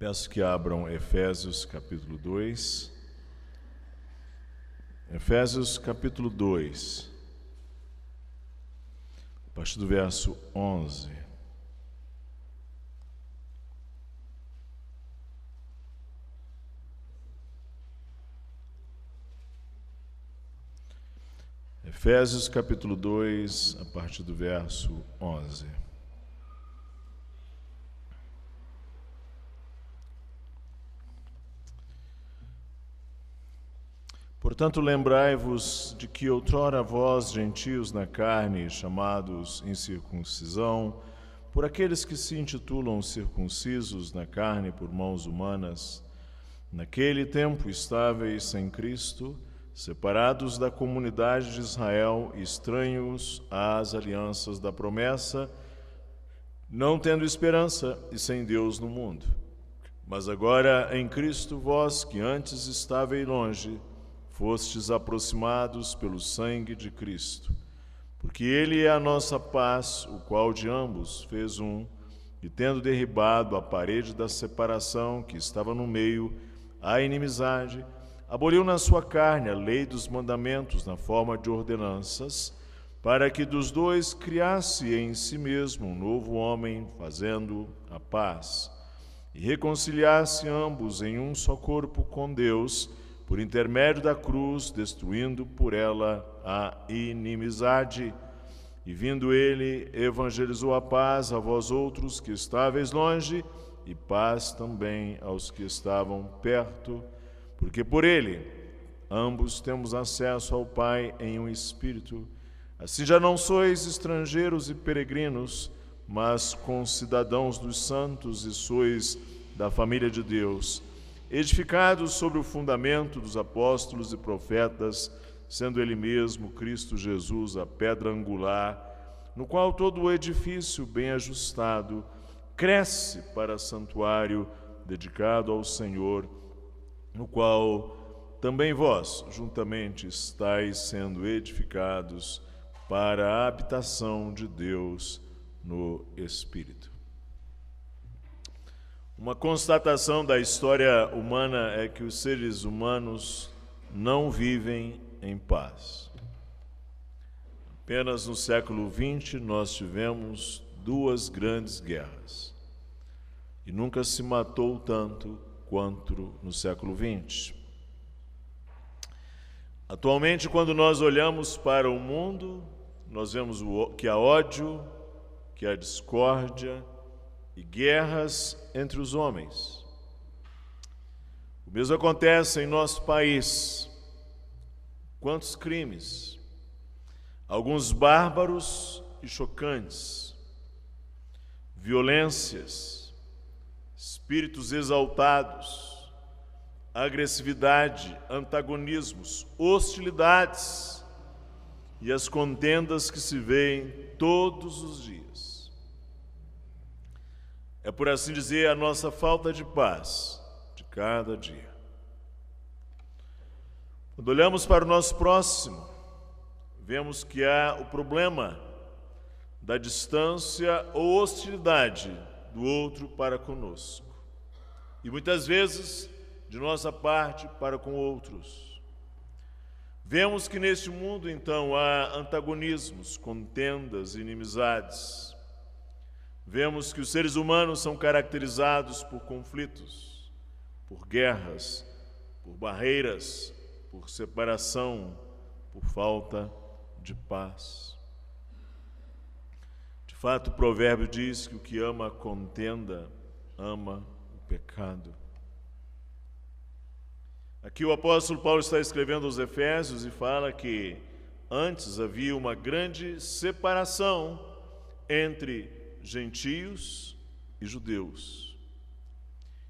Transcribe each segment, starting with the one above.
Peço que abram Efésios capítulo 2. Efésios capítulo 2, a partir do verso 11. Efésios capítulo 2, a partir do verso 11. Portanto, lembrai-vos de que outrora vós, gentios na carne, chamados incircuncisão, por aqueles que se intitulam circuncisos na carne por mãos humanas, naquele tempo estáveis sem Cristo, separados da comunidade de Israel, estranhos às alianças da promessa, não tendo esperança e sem Deus no mundo. Mas agora em Cristo, vós que antes estáveis longe, fostes aproximados pelo sangue de Cristo, porque Ele é a nossa paz, o qual de ambos fez um, e tendo derribado a parede da separação que estava no meio, a inimizade, aboliu na sua carne a lei dos mandamentos na forma de ordenanças, para que dos dois criasse em si mesmo um novo homem, fazendo a paz, e reconciliasse ambos em um só corpo com Deus, por intermédio da cruz, destruindo por ela a inimizade. E vindo ele, evangelizou a paz a vós outros que estáveis longe, e paz também aos que estavam perto, porque por ele ambos temos acesso ao Pai em um Espírito. Assim já não sois estrangeiros e peregrinos, mas concidadãos dos santos e sois da família de Deus, edificados sobre o fundamento dos apóstolos e profetas, sendo Ele mesmo, Cristo Jesus, a pedra angular, no qual todo o edifício bem ajustado cresce para santuário dedicado ao Senhor, no qual também vós, juntamente, estáis sendo edificados para a habitação de Deus no Espírito. Uma constatação da história humana é que os seres humanos não vivem em paz. Apenas no século XX nós tivemos 2 grandes guerras. E nunca se matou tanto quanto no século XX. Atualmente, quando nós olhamos para o mundo, nós vemos que há ódio, que há discórdia, e guerras entre os homens. O mesmo acontece em nosso país. Quantos crimes, alguns bárbaros e chocantes, violências, espíritos exaltados, agressividade, antagonismos, hostilidades e as contendas que se vêem todos os dias. É, por assim dizer, a nossa falta de paz de cada dia. Quando olhamos para o nosso próximo, vemos que há o problema da distância ou hostilidade do outro para conosco. E muitas vezes, de nossa parte, para com outros. Vemos que neste mundo, então, há antagonismos, contendas, inimizades. Vemos que os seres humanos são caracterizados por conflitos, por guerras, por barreiras, por separação, por falta de paz. De fato, o provérbio diz que o que ama a contenda, ama o pecado. Aqui o apóstolo Paulo está escrevendo aos Efésios e fala que antes havia uma grande separação entre gentios e judeus.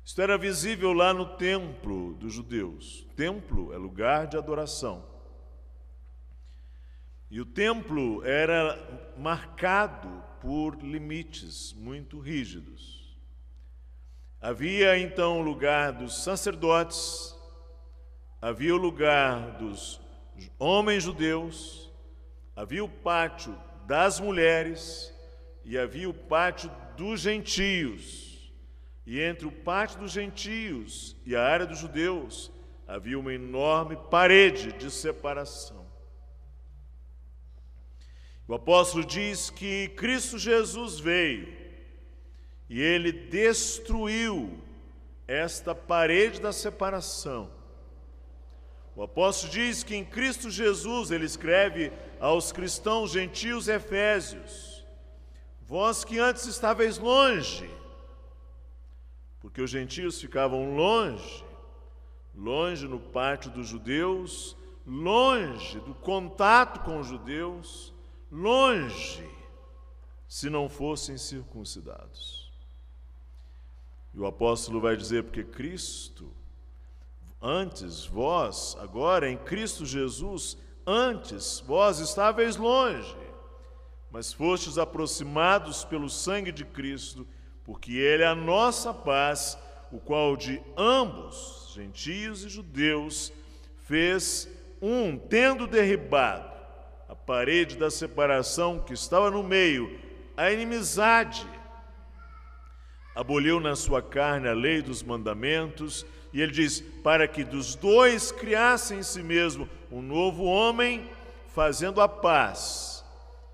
Isto era visível lá no templo dos judeus. O templo é lugar de adoração. E o templo era marcado por limites muito rígidos. Havia então o lugar dos sacerdotes, havia o lugar dos homens judeus, havia o pátio das mulheres e havia o pátio dos gentios. e entre o pátio dos gentios e a área dos judeus havia uma enorme parede de separação. O apóstolo diz que Cristo Jesus veio e ele destruiu esta parede da separação. O apóstolo diz que em Cristo Jesus, ele escreve aos cristãos gentios efésios: vós que antes estáveis longe, porque os gentios ficavam longe no pátio dos judeus, longe do contato com os judeus, longe se não fossem circuncidados. E o apóstolo vai dizer, porque Cristo, antes vós, agora em Cristo Jesus, antes vós estáveis longe, mas fostes aproximados pelo sangue de Cristo, porque Ele é a nossa paz, o qual de ambos, gentios e judeus, fez um, tendo derribado a parede da separação que estava no meio, a inimizade, aboliu na sua carne a lei dos mandamentos, e ele diz, para que dos dois criassem em si mesmo um novo homem, fazendo a paz.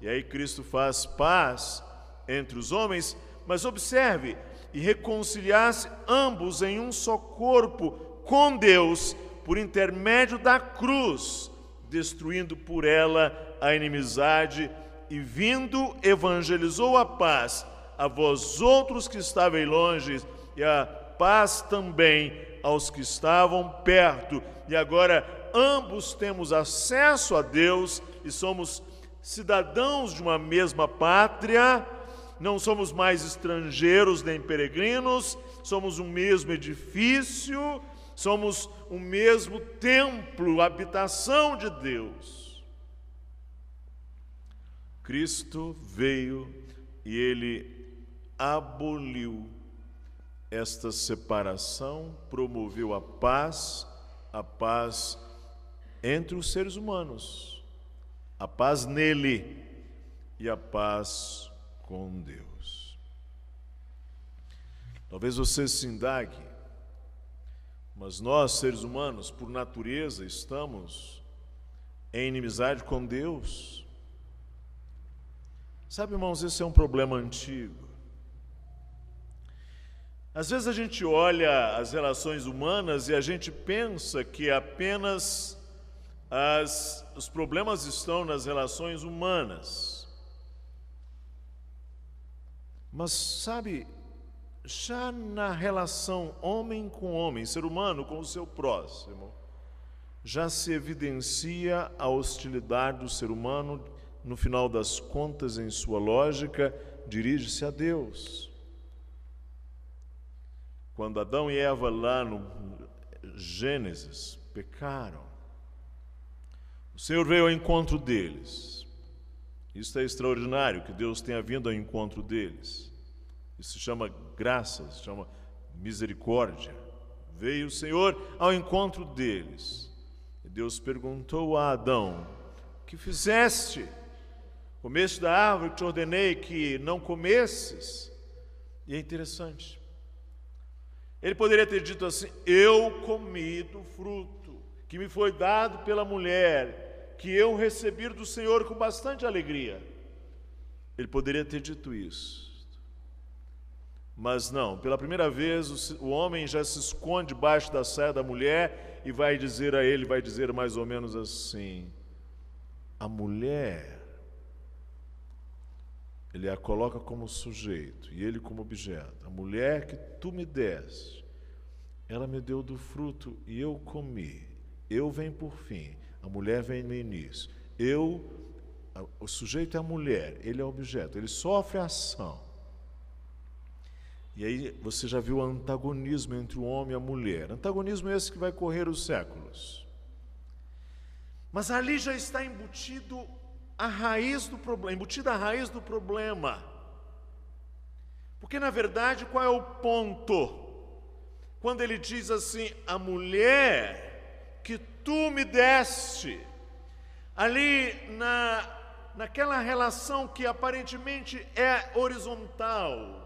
E aí Cristo faz paz entre os homens, mas observe, e reconciliasse ambos em um só corpo com Deus, por intermédio da cruz, destruindo por ela a inimizade, e vindo evangelizou a paz a vós outros que estavam longe, e a paz também aos que estavam perto. E agora ambos temos acesso a Deus e somos cidadãos de uma mesma pátria, não somos mais estrangeiros nem peregrinos, somos um mesmo edifício, somos o mesmo templo, habitação de Deus. Cristo veio e Ele aboliu esta separação, promoveu a paz entre os seres humanos, a paz nele e a paz com Deus. Talvez você se indague, mas nós, seres humanos, por natureza, estamos em inimizade com Deus. Sabe, irmãos, esse é um problema antigo. Às vezes a gente olha as relações humanas e a gente pensa que apenas os problemas estão nas relações humanas. Mas, sabe, já na relação homem com homem, ser humano com o seu próximo, já se evidencia a hostilidade do ser humano, no final das contas, em sua lógica, dirige-se a Deus. Quando Adão e Eva, lá no Gênesis, pecaram, o Senhor veio ao encontro deles. Isso é extraordinário, que Deus tenha vindo ao encontro deles. Isso se chama graça, se chama misericórdia. Veio o Senhor ao encontro deles. E Deus perguntou a Adão: o que fizeste? Comeste da árvore que te ordenei que não comesses? E é interessante. Ele poderia ter dito assim: eu comi do fruto que me foi dado pela mulher, que eu recebi do Senhor com bastante alegria. Ele poderia ter dito isso. Mas não, pela primeira vez o homem já se esconde debaixo da saia da mulher e vai dizer a ele, vai dizer mais ou menos assim: a mulher, ele a coloca como sujeito e ele como objeto. A mulher que tu me deste, ela me deu do fruto e eu comi. Eu venho por fim, a mulher vem no início. O sujeito é a mulher, ele é o objeto, ele sofre a ação. E aí você já viu o antagonismo entre o homem e a mulher. Antagonismo esse que vai correr os séculos. Mas ali já está embutida a raiz do problema. Porque, na verdade, qual é o ponto? Quando ele diz assim, a mulher que tu me deste, ali naquela relação que aparentemente é horizontal,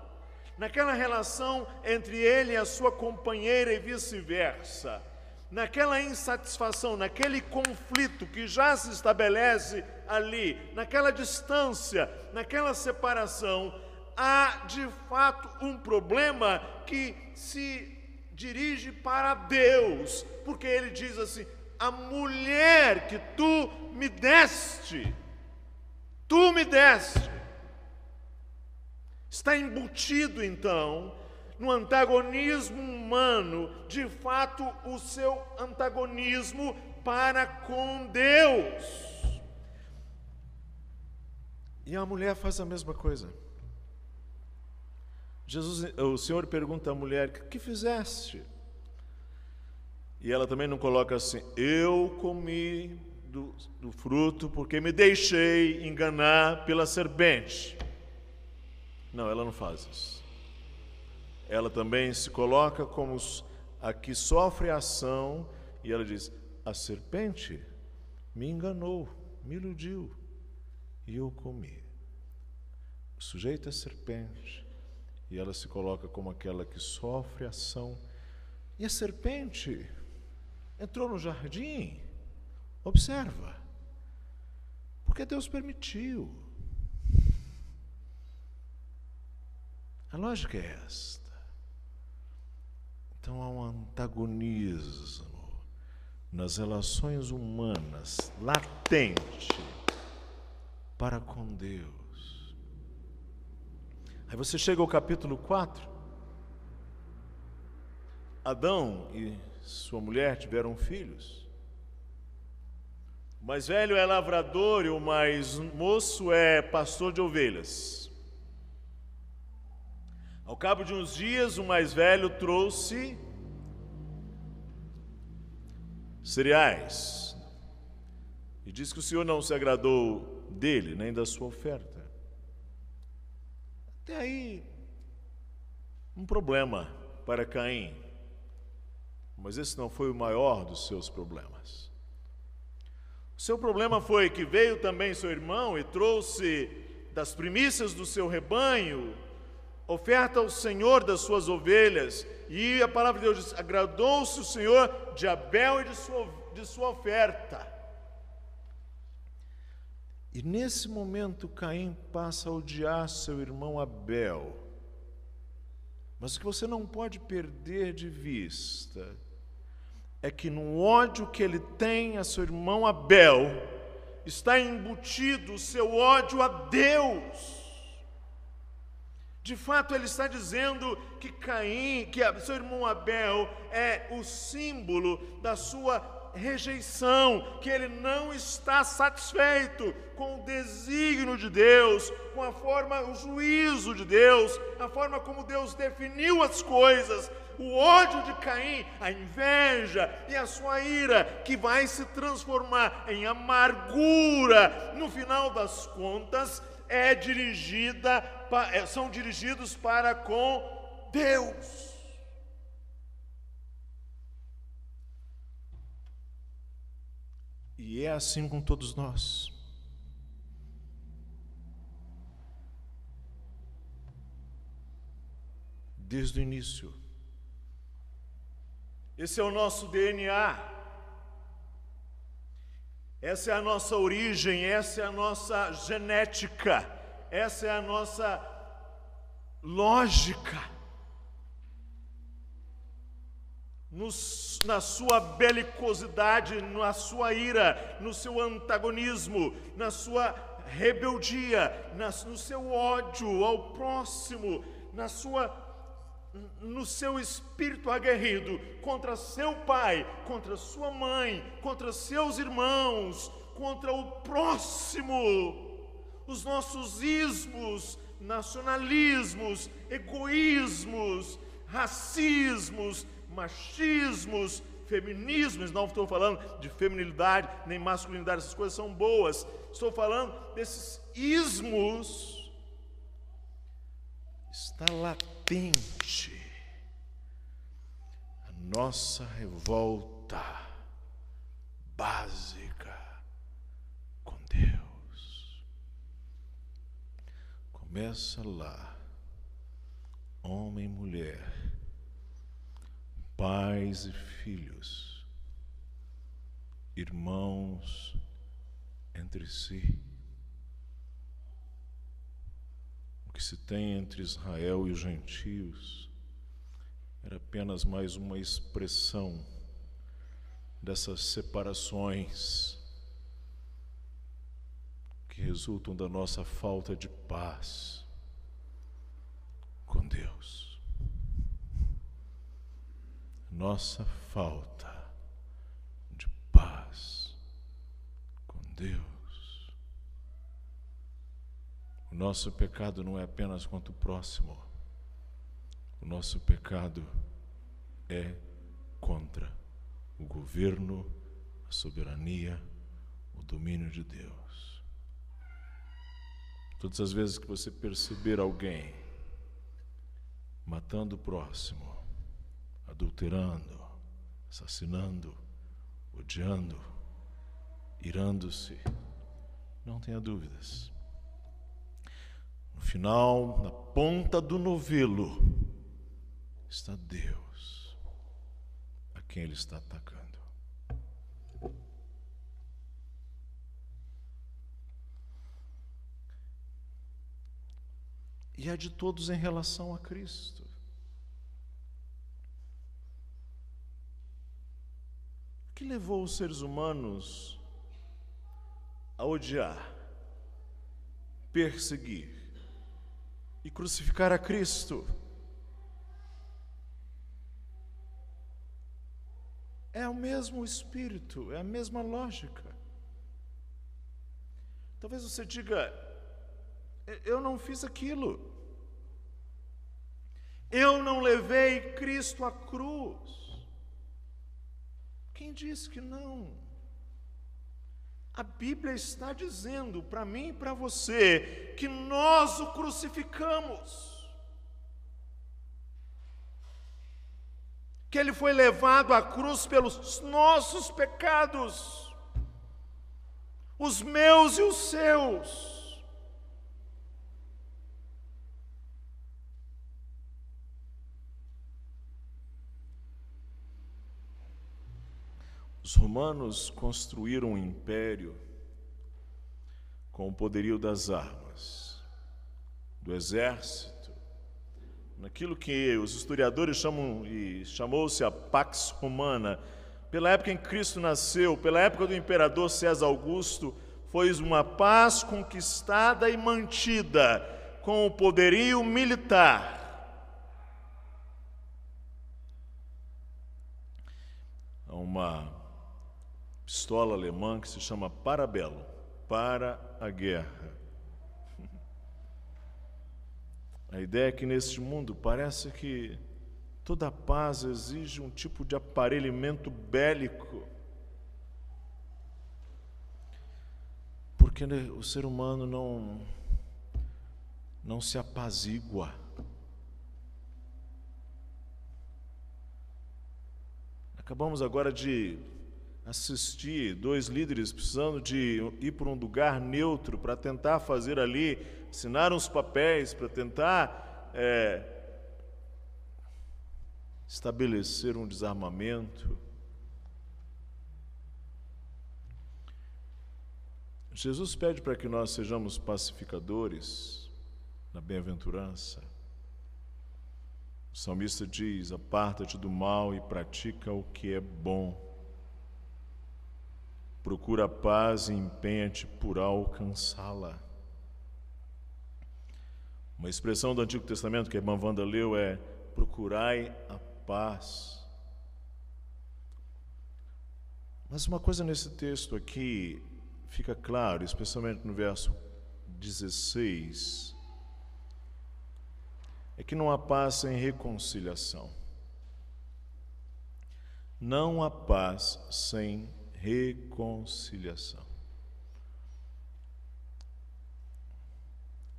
naquela relação entre ele e a sua companheira e vice-versa, naquela insatisfação, naquele conflito que já se estabelece ali, naquela distância, naquela separação, há de fato um problema que se dirige para Deus, porque ele diz assim: a mulher que tu me deste, está embutido então no antagonismo humano, de fato o seu antagonismo para com Deus. E a mulher faz a mesma coisa. O Senhor pergunta à mulher: o que fizeste? E ela também não coloca assim: eu comi do fruto porque me deixei enganar pela serpente. Não, ela não faz isso. Ela também se coloca como a que sofre a ação, e ela diz: a serpente me enganou, me iludiu, e eu comi. O sujeito é serpente, e ela se coloca como aquela que sofre a ação. E a serpente entrou no jardim, observa, porque Deus permitiu. A lógica é esta. Então há um antagonismo nas relações humanas, latente, para com Deus. Aí você chega ao capítulo 4. Adão e sua mulher tiveram filhos. O mais velho é lavrador e o mais moço é pastor de ovelhas. Ao cabo de uns dias, o mais velho trouxe cereais e diz que o Senhor não se agradou dele, nem da sua oferta. Até aí, um problema para Caim, mas esse não foi o maior dos seus problemas. O seu problema foi que veio também seu irmão e trouxe das primícias do seu rebanho oferta ao Senhor das suas ovelhas, e a palavra de Deus diz: agradou-se o Senhor de Abel e de sua oferta. E nesse momento Caim passa a odiar seu irmão Abel. Mas o que você não pode perder de vista é que no ódio que ele tem a seu irmão Abel, está embutido o seu ódio a Deus. De fato, ele está dizendo que seu irmão Abel é o símbolo da sua rejeição, que ele não está satisfeito com o desígnio de Deus, com a forma, o juízo de Deus, a forma como Deus definiu as coisas. O ódio de Caim, a inveja e a sua ira, que vai se transformar em amargura, no final das contas, são dirigidos para com Deus. E é assim com todos nós. Desde o início. Esse é o nosso DNA. Essa é a nossa origem, essa é a nossa genética, essa é a nossa lógica. Na sua belicosidade, na sua ira, no seu antagonismo, na sua rebeldia, no seu ódio ao próximo, no seu espírito aguerrido contra seu pai, contra sua mãe, contra seus irmãos, contra o próximo, os nossos ismos, nacionalismos, egoísmos, racismos, machismos, feminismos. Não estou falando de feminilidade nem masculinidade, essas coisas são boas. Estou falando desses ismos. Está latente a nossa revolta básica com Deus. Começa lá, homem e mulher, pais e filhos, irmãos entre si. O que se tem entre Israel e os gentios era apenas mais uma expressão dessas separações que resultam da nossa falta de paz com Deus. Nossa falta de paz com Deus. O nosso pecado não é apenas contra o próximo. O nosso pecado é contra o governo, a soberania, o domínio de Deus. Todas as vezes que você perceber alguém matando o próximo, adulterando, assassinando, odiando, irando-se, não tenha dúvidas. No final, na ponta do novelo, está Deus, a quem ele está atacando. E é de todos em relação a Cristo. O que levou os seres humanos a odiar, perseguir e crucificar a Cristo? É o mesmo espírito, é a mesma lógica. Talvez você diga: eu não fiz aquilo. Eu não levei Cristo à cruz. Quem disse que não? A Bíblia está dizendo para mim e para você que nós o crucificamos. Que ele foi levado à cruz pelos nossos pecados, os meus e os seus. Os romanos construíram um império com o poderio das armas, do exército, naquilo que os historiadores chamam, e chamou-se a Pax Romana. Pela época em que Cristo nasceu, pela época do imperador César Augusto, foi uma paz conquistada e mantida com o poderio militar. Há uma pistola alemã que se chama Parabellum, para a guerra. A ideia é que neste mundo parece que toda paz exige um tipo de aparelhamento bélico, porque o ser humano não se apazigua. Acabamos agora de assistir 2 líderes precisando de ir para um lugar neutro para tentar fazer ali, assinar uns papéis para tentar estabelecer um desarmamento. Jesus pede para que nós sejamos pacificadores na bem-aventurança. O salmista diz: aparta-te do mal e pratica o que é bom. Procura a paz e empenha-te por alcançá-la. Uma expressão do Antigo Testamento que a irmã Wanda leu é: procurai a paz. Mas uma coisa nesse texto aqui fica claro, especialmente no verso 16, é que não há paz sem reconciliação. Não há paz sem reconciliação.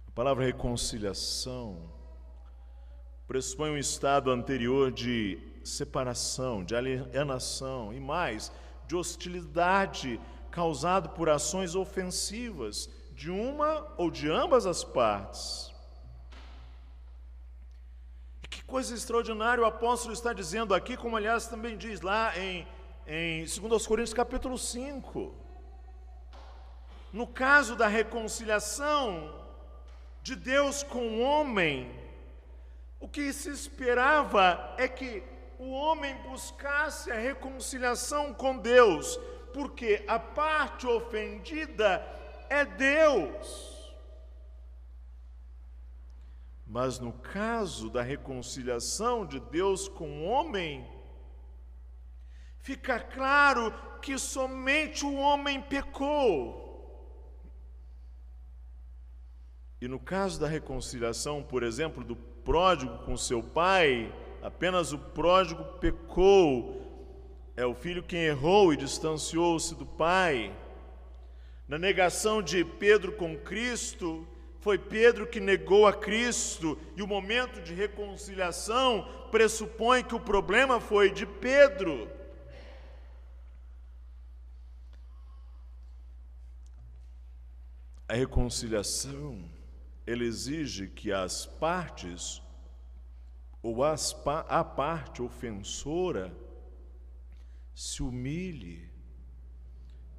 A palavra reconciliação pressupõe um estado anterior de separação, de alienação e mais, de hostilidade causado por ações ofensivas de uma ou de ambas as partes. coisa extraordinária o apóstolo está dizendo aqui, como aliás também diz lá em 2 Coríntios capítulo 5. No caso da reconciliação de Deus com o homem, o que se esperava é que o homem buscasse a reconciliação com Deus, porque a parte ofendida é Deus. Mas no caso da reconciliação de Deus com o homem, fica claro que somente o homem pecou. E no caso da reconciliação, por exemplo, do pródigo com seu pai, apenas o pródigo pecou. É o filho quem errou e distanciou-se do pai. Na negação de Pedro com Cristo, foi Pedro que negou a Cristo, e o momento de reconciliação pressupõe que o problema foi de Pedro. A reconciliação, ela exige que as partes, ou a parte ofensora, se humilhe,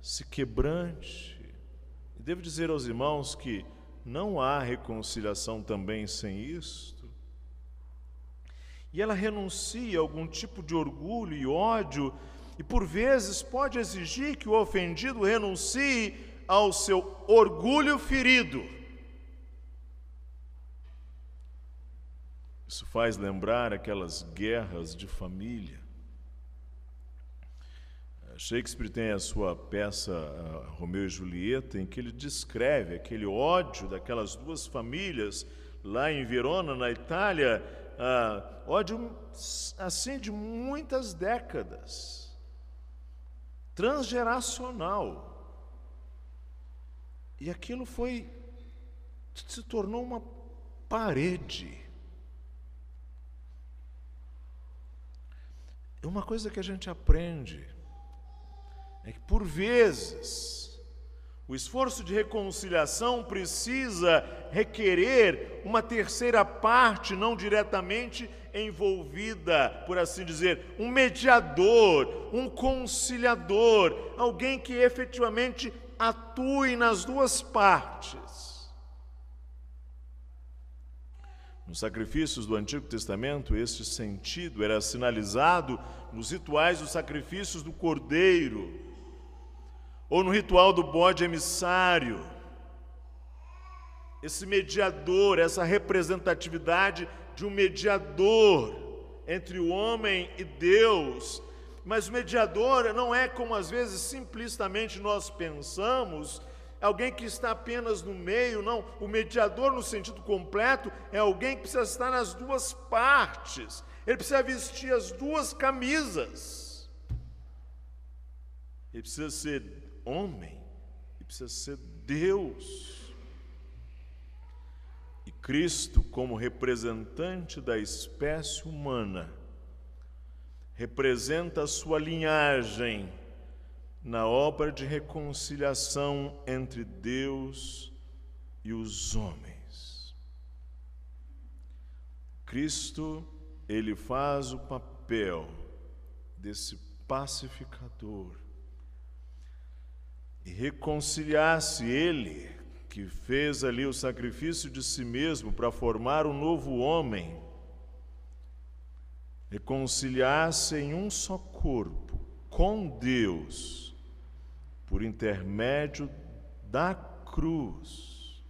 se quebrante. E devo dizer aos irmãos que não há reconciliação também sem isto. E ela renuncia a algum tipo de orgulho e ódio, e por vezes pode exigir que o ofendido renuncie ao seu orgulho ferido. Isso faz lembrar aquelas guerras de família. Shakespeare tem a sua peça Romeu e Julieta, em que ele descreve aquele ódio daquelas duas famílias lá em Verona, na Itália, ódio assim de muitas décadas, transgeracional. E aquilo se tornou uma parede. É uma coisa que a gente aprende, é que por vezes o esforço de reconciliação precisa requerer uma terceira parte não diretamente envolvida, por assim dizer, um mediador, um conciliador, alguém que efetivamente atue nas duas partes. Nos sacrifícios do Antigo Testamento, este sentido era sinalizado nos rituais dos sacrifícios do cordeiro, ou no ritual do bode emissário. Esse mediador, essa representatividade de um mediador entre o homem e Deus. Mas o mediador não é como às vezes simplesmente nós pensamos, alguém que está apenas no meio, não. O mediador no sentido completo é alguém que precisa estar nas duas partes. Ele precisa vestir as duas camisas. Ele precisa ser homem e precisa ser Deus. E Cristo, como representante da espécie humana, representa a sua linhagem na obra de reconciliação entre Deus e os homens. Cristo, ele faz o papel desse pacificador. E reconciliar-se ele, que fez ali o sacrifício de si mesmo para formar um novo homem, reconciliar-se em um só corpo com Deus, por intermédio da cruz,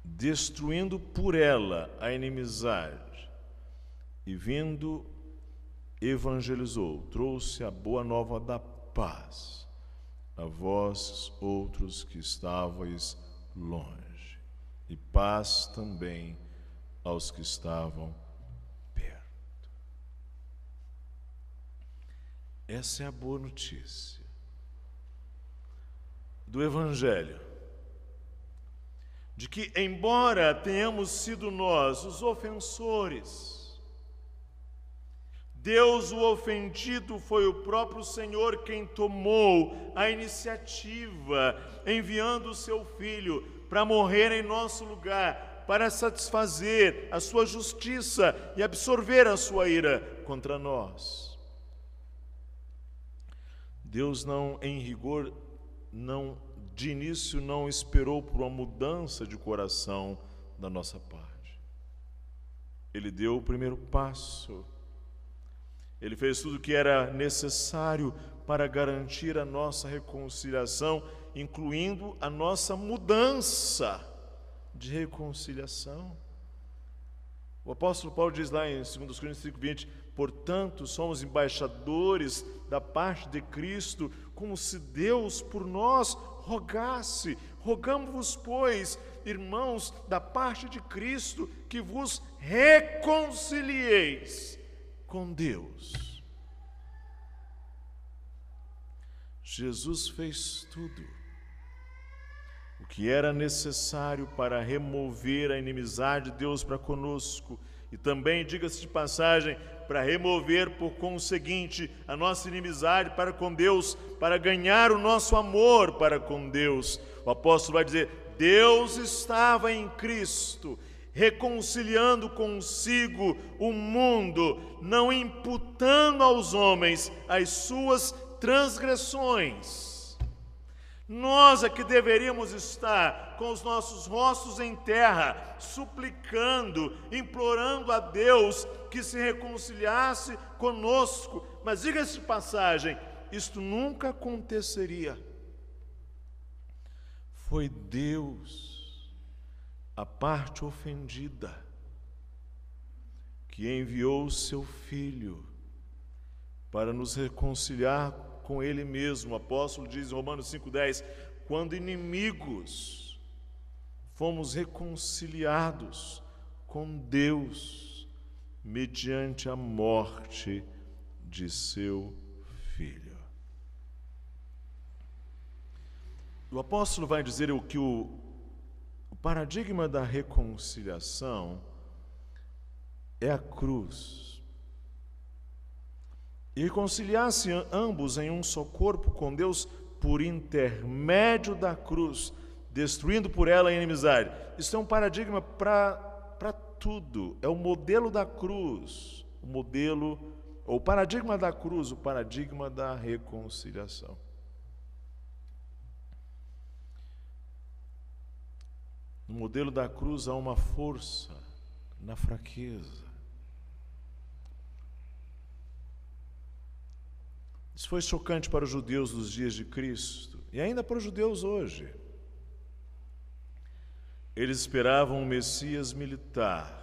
destruindo por ela a inimizade, e vindo evangelizou, trouxe a boa nova da paz a vós outros que estavais longe, e paz também aos que estavam perto. Essa é a boa notícia do Evangelho, de que, embora tenhamos sido nós os ofensores, Deus, o ofendido, foi o próprio Senhor quem tomou a iniciativa, enviando o seu Filho para morrer em nosso lugar, para satisfazer a sua justiça e absorver a sua ira contra nós. Deus não, em rigor, de início não esperou por uma mudança de coração da nossa parte. Ele deu o primeiro passo. Ele fez tudo o que era necessário para garantir a nossa reconciliação, incluindo a nossa mudança de reconciliação. O apóstolo Paulo diz lá em 2 Coríntios 5:20: portanto, somos embaixadores da parte de Cristo, como se Deus por nós rogasse. Rogamo-vos, pois, irmãos, da parte de Cristo, que vos reconcilieis com Deus. Jesus fez tudo o que era necessário para remover a inimizade de Deus para conosco e também, diga-se de passagem, para remover, por conseguinte, a nossa inimizade para com Deus, para ganhar o nosso amor para com Deus. O apóstolo vai dizer: Deus estava em Cristo, reconciliando consigo o mundo, não imputando aos homens as suas transgressões. Nós é que deveríamos estar com os nossos rostos em terra, suplicando, implorando a Deus que se reconciliasse conosco. Mas diga-se de passagem, isto nunca aconteceria. Foi Deus, a parte ofendida, que enviou o seu Filho para nos reconciliar com Ele mesmo. O apóstolo diz em Romanos 5:10: quando inimigos, fomos reconciliados com Deus mediante a morte de seu Filho. O apóstolo vai dizer que o paradigma da reconciliação é a cruz. E reconciliar-se ambos em um só corpo com Deus por intermédio da cruz, destruindo por ela a inimizade. Isso é um paradigma para tudo. É o modelo da cruz, o paradigma da cruz, o paradigma da reconciliação. No modelo da cruz há uma força na fraqueza. Isso foi chocante para os judeus dos dias de Cristo e ainda para os judeus hoje. Eles esperavam um Messias militar.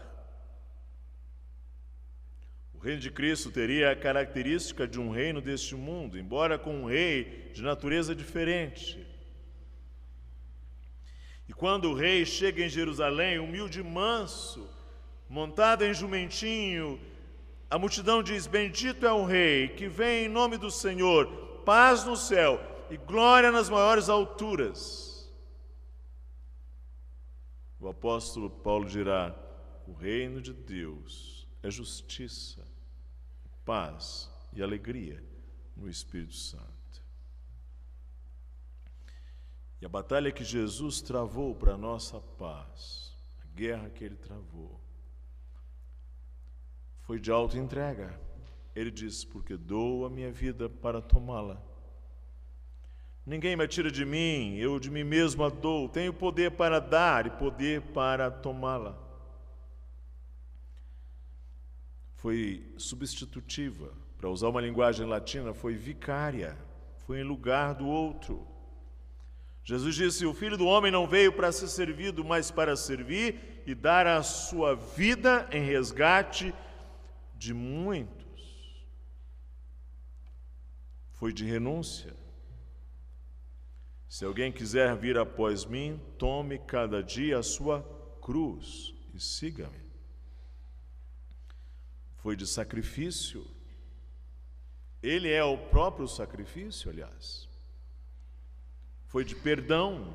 O reino de Cristo teria a característica de um reino deste mundo, embora com um rei de natureza diferente. E quando o rei chega em Jerusalém, humilde e manso, montado em jumentinho, a multidão diz: bendito é o rei que vem em nome do Senhor, paz no céu e glória nas maiores alturas. O apóstolo Paulo dirá: o reino de Deus é justiça, paz e alegria no Espírito Santo. E a batalha que Jesus travou para a nossa paz, a guerra que ele travou, foi de auto-entrega. Ele disse: porque dou a minha vida para tomá-la. Ninguém me tira de mim, eu de mim mesmo a dou. Tenho poder para dar e poder para tomá-la. Foi substitutiva. Para usar uma linguagem latina, foi vicária. Foi em lugar do outro. Jesus disse: o Filho do Homem não veio para ser servido, mas para servir e dar a sua vida em resgate de muitos. Foi de renúncia. Se alguém quiser vir após mim, tome cada dia a sua cruz e siga-me. Foi de sacrifício. Ele é o próprio sacrifício, aliás. Foi de perdão.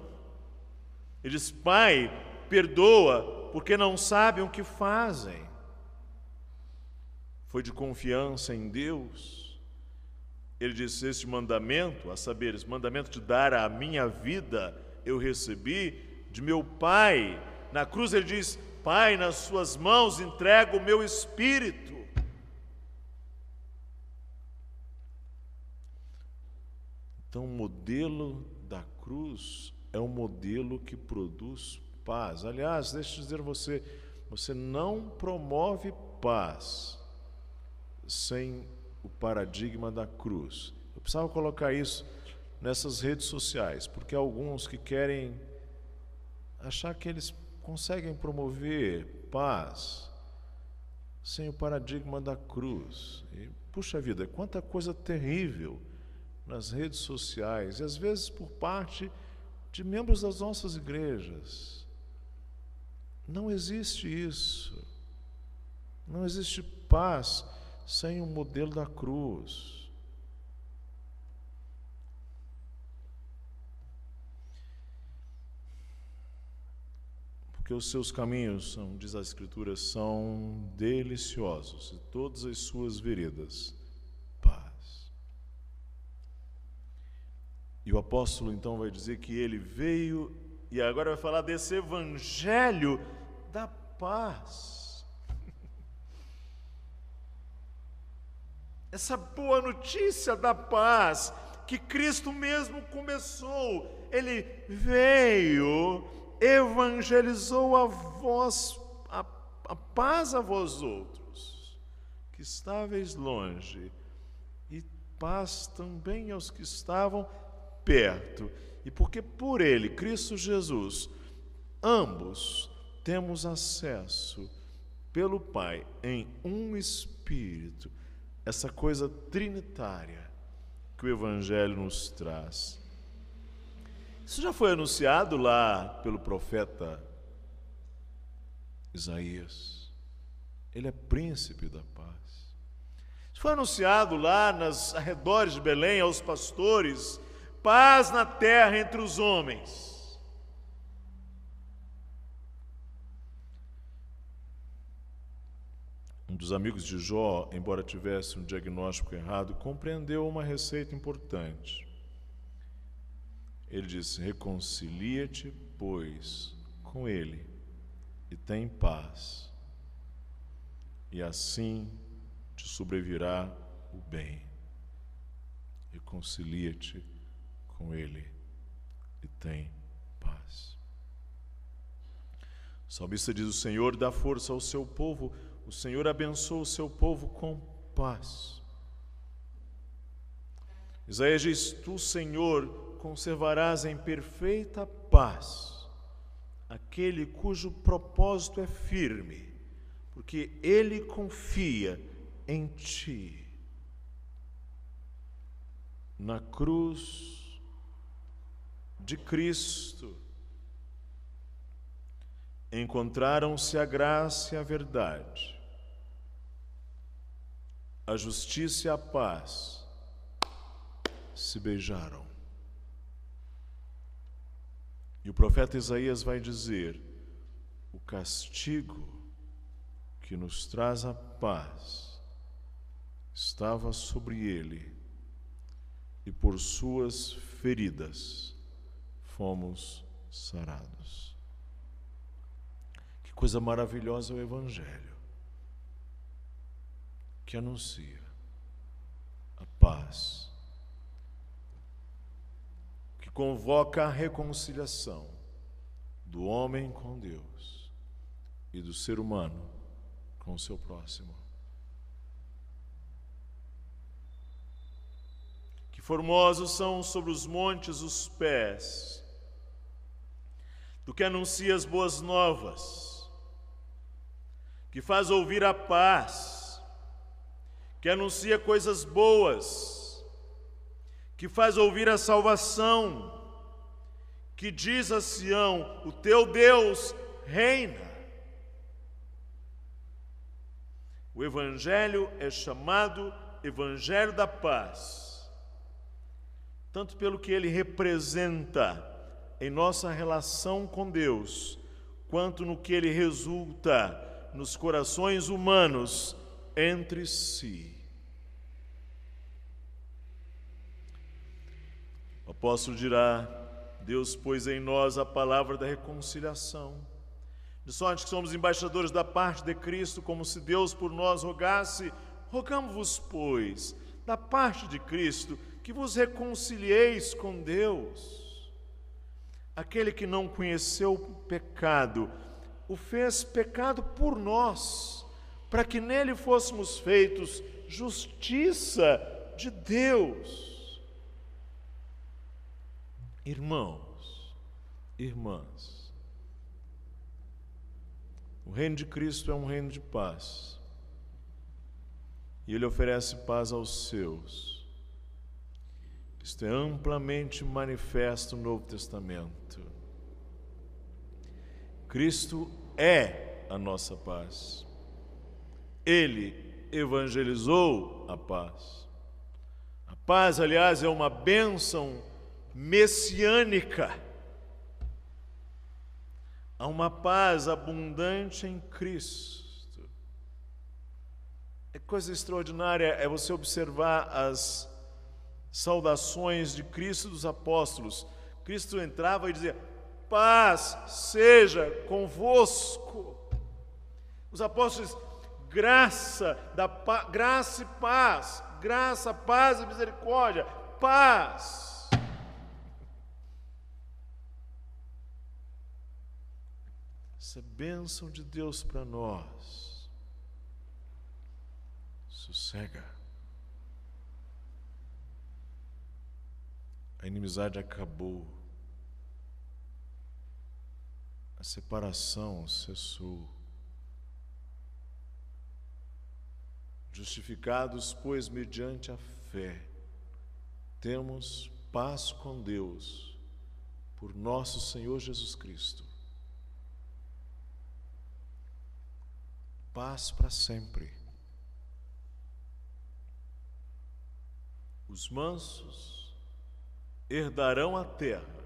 Ele diz: Pai, perdoa, porque não sabem o que fazem. Foi de confiança em Deus. Ele disse: este mandamento, a saber, esse mandamento de dar a minha vida, eu recebi de meu Pai. Na cruz ele diz: Pai, nas suas mãos entrego o meu espírito. Então, o modelo da cruz é um modelo que produz paz. Aliás, deixa eu dizer a você, você não promove paz sem o paradigma da cruz. Eu precisava colocar isso nessas redes sociais, porque há alguns que querem achar que eles conseguem promover paz sem o paradigma da cruz. E, puxa vida, quanta coisa terrível nas redes sociais, e às vezes por parte de membros das nossas igrejas. Não existe isso. Não existe paz sem o modelo da cruz. Porque os seus caminhos, são, diz a Escritura, são deliciosos, e todas as suas veredas, paz. E o apóstolo então vai dizer que ele veio, e agora vai falar desse evangelho da paz. Essa boa notícia da paz, que Cristo mesmo começou. Ele veio, evangelizou a vós, a paz a vós outros, que estáveis longe, e paz também aos que estavam perto. E porque por ele, Cristo Jesus, ambos temos acesso pelo Pai em um Espírito, essa coisa trinitária que o Evangelho nos traz. Isso já foi anunciado lá pelo profeta Isaías. Ele é príncipe da paz. Isso foi anunciado lá nos arredores de Belém aos pastores: paz na terra entre os homens. Um dos amigos de Jó, embora tivesse um diagnóstico errado, compreendeu uma receita importante. Ele disse: reconcilia-te, pois, com ele, e tem paz, e assim te sobrevirá o bem. Reconcilia-te com ele, e tem paz. O salmista diz: o Senhor dá força ao seu povo, o Senhor abençoa o seu povo com paz. Isaías diz: tu, Senhor, conservarás em perfeita paz aquele cujo propósito é firme, porque ele confia em ti. Na cruz de Cristo encontraram-se a graça e a verdade, a justiça e a paz se beijaram. E o profeta Isaías vai dizer: o castigo que nos traz a paz estava sobre ele, e por suas feridas fomos sarados. Que coisa maravilhosa é o Evangelho, que anuncia a paz, que convoca a reconciliação do homem com Deus e do ser humano com o seu próximo. Que formosos são sobre os montes os pés do que anuncia as boas novas, que faz ouvir a paz, que anuncia coisas boas, que faz ouvir a salvação, que diz a Sião: o teu Deus reina. O Evangelho é chamado Evangelho da Paz, tanto pelo que ele representa em nossa relação com Deus, quanto no que ele resulta nos corações humanos entre si. O apóstolo dirá: Deus pôs em nós a palavra da reconciliação, de sorte que somos embaixadores da parte de Cristo, como se Deus por nós rogasse. Rogamo-vos, pois, da parte de Cristo, que vos reconcilieis com Deus. Aquele que não conheceu o pecado, o fez pecado por nós, para que nele fôssemos feitos justiça de Deus. Irmãos, irmãs, o reino de Cristo é um reino de paz, e Ele oferece paz aos seus. Isto é amplamente manifesto no Novo Testamento. Cristo é a nossa paz. Ele evangelizou a paz. A paz, aliás, é uma bênção messiânica. Há uma paz abundante em Cristo. É coisa extraordinária é você observar as saudações de Cristo e dos apóstolos. Cristo entrava e dizia: paz seja convosco. Os apóstolos, graça e paz, graça, paz e misericórdia, paz. Essa é bênção de Deus para nós. Sossega. A inimizade acabou. A separação cessou. Justificados, pois, mediante a fé, temos paz com Deus, por nosso Senhor Jesus Cristo. Paz para sempre. Os mansos herdarão a terra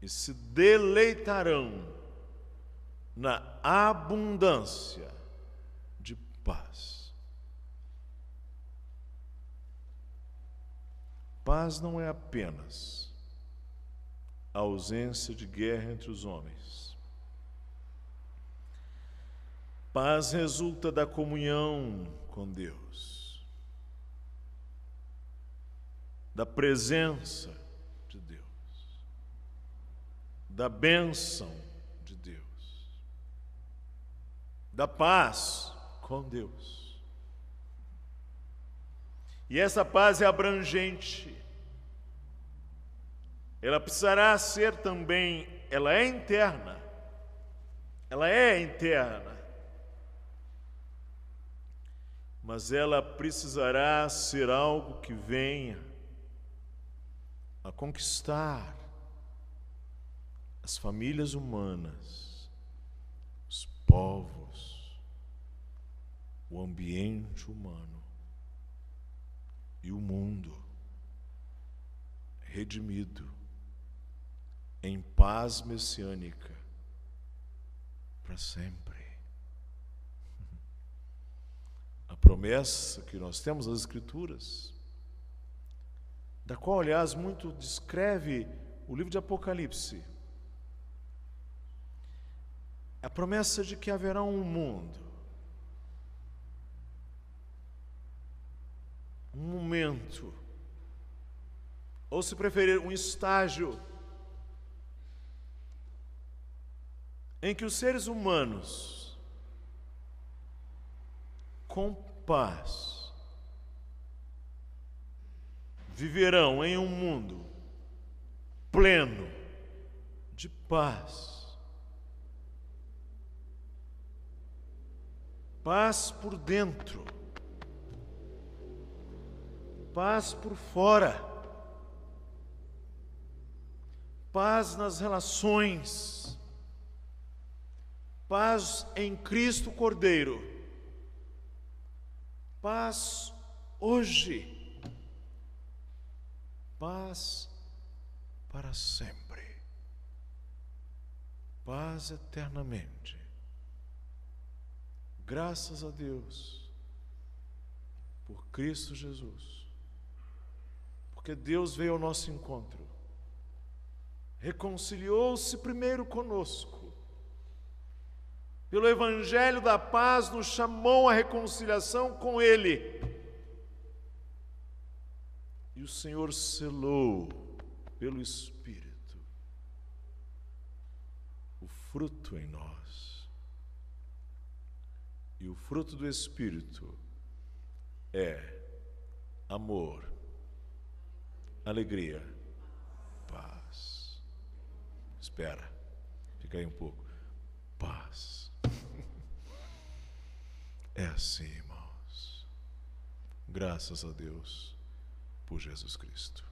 e se deleitarão na abundância de paz. Paz não é apenas a ausência de guerra entre os homens. Paz resulta da comunhão com Deus, da presença de Deus, da bênção de Deus, da paz com Deus. E essa paz é abrangente. Ela precisará ser também, ela é interna. Mas ela precisará ser algo que venha a conquistar as famílias humanas, os povos, o ambiente humano e o mundo redimido em paz messiânica para sempre. A promessa que nós temos nas Escrituras, da qual, aliás, muito descreve o livro de Apocalipse, a promessa de que haverá um mundo, um momento, ou se preferir, um estágio, em que os seres humanos, com paz, viverão em um mundo pleno de paz. Paz por dentro, paz por fora, paz nas relações, paz em Cristo Cordeiro, paz hoje, paz para sempre, paz eternamente. Graças a Deus, por Cristo Jesus, porque Deus veio ao nosso encontro, reconciliou-se primeiro conosco, pelo Evangelho da paz, nos chamou à reconciliação com Ele. E o Senhor selou pelo Espírito o fruto em nós. E o fruto do Espírito é amor, alegria, paz. Espera, fica aí um pouco. Paz. É assim, irmãos. Graças a Deus por Jesus Cristo.